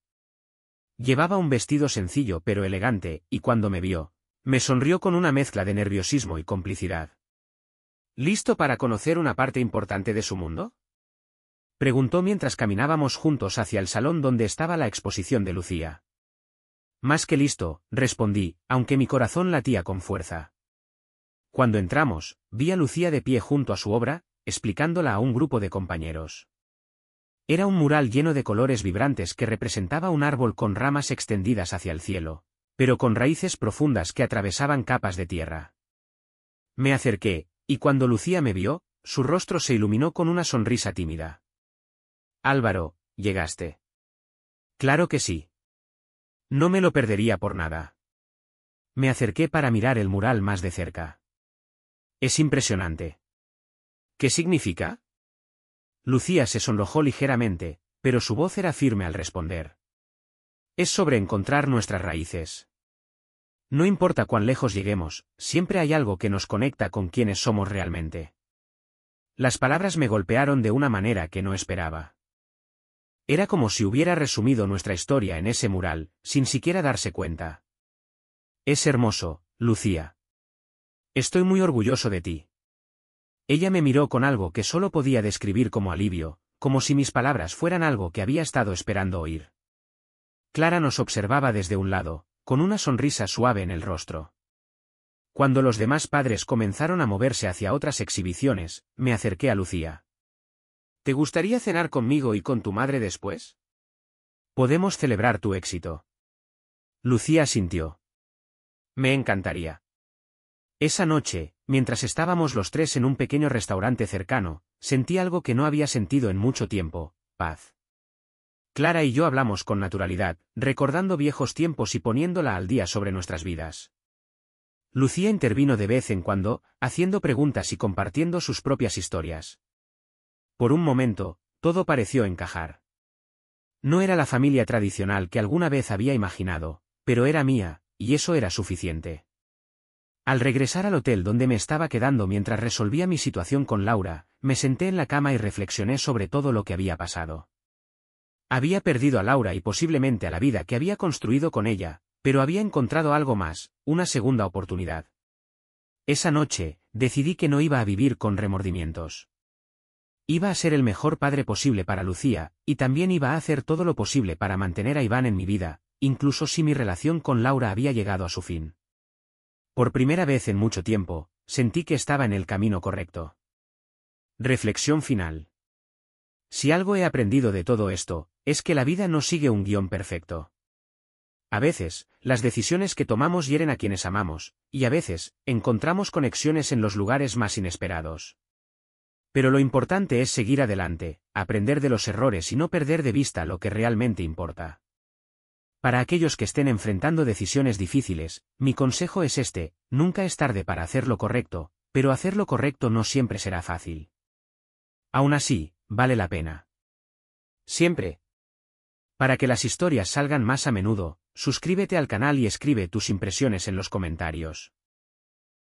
Llevaba un vestido sencillo pero elegante, y cuando me vio, me sonrió con una mezcla de nerviosismo y complicidad. ¿Listo para conocer una parte importante de su mundo?, preguntó mientras caminábamos juntos hacia el salón donde estaba la exposición de Lucía. Más que listo, respondí, aunque mi corazón latía con fuerza. Cuando entramos, vi a Lucía de pie junto a su obra, explicándola a un grupo de compañeros. Era un mural lleno de colores vibrantes que representaba un árbol con ramas extendidas hacia el cielo, pero con raíces profundas que atravesaban capas de tierra. Me acerqué, y cuando Lucía me vio, su rostro se iluminó con una sonrisa tímida. Álvaro, ¿llegaste? Claro que sí. No me lo perdería por nada. Me acerqué para mirar el mural más de cerca. Es impresionante. ¿Qué significa? Lucía se sonrojó ligeramente, pero su voz era firme al responder. Es sobre encontrar nuestras raíces. No importa cuán lejos lleguemos, siempre hay algo que nos conecta con quienes somos realmente. Las palabras me golpearon de una manera que no esperaba. Era como si hubiera resumido nuestra historia en ese mural, sin siquiera darse cuenta. Es hermoso, Lucía. Estoy muy orgulloso de ti. Ella me miró con algo que solo podía describir como alivio, como si mis palabras fueran algo que había estado esperando oír. Clara nos observaba desde un lado, con una sonrisa suave en el rostro. Cuando los demás padres comenzaron a moverse hacia otras exhibiciones, me acerqué a Lucía. ¿Te gustaría cenar conmigo y con tu madre después? Podemos celebrar tu éxito. Lucía asintió. Me encantaría. Esa noche, mientras estábamos los tres en un pequeño restaurante cercano, sentí algo que no había sentido en mucho tiempo: paz. Clara y yo hablamos con naturalidad, recordando viejos tiempos y poniéndola al día sobre nuestras vidas. Lucía intervino de vez en cuando, haciendo preguntas y compartiendo sus propias historias. Por un momento, todo pareció encajar. No era la familia tradicional que alguna vez había imaginado, pero era mía, y eso era suficiente. Al regresar al hotel donde me estaba quedando mientras resolvía mi situación con Laura, me senté en la cama y reflexioné sobre todo lo que había pasado. Había perdido a Laura y posiblemente a la vida que había construido con ella, pero había encontrado algo más, una segunda oportunidad. Esa noche, decidí que no iba a vivir con remordimientos. Iba a ser el mejor padre posible para Lucía, y también iba a hacer todo lo posible para mantener a Iván en mi vida, incluso si mi relación con Laura había llegado a su fin. Por primera vez en mucho tiempo, sentí que estaba en el camino correcto. Reflexión final. Si algo he aprendido de todo esto, es que la vida no sigue un guión perfecto. A veces, las decisiones que tomamos hieren a quienes amamos, y a veces, encontramos conexiones en los lugares más inesperados. Pero lo importante es seguir adelante, aprender de los errores y no perder de vista lo que realmente importa. Para aquellos que estén enfrentando decisiones difíciles, mi consejo es este: nunca es tarde para hacer lo correcto, pero hacer lo correcto no siempre será fácil. Aún así, vale la pena. Siempre. Para que las historias salgan más a menudo, suscríbete al canal y escribe tus impresiones en los comentarios.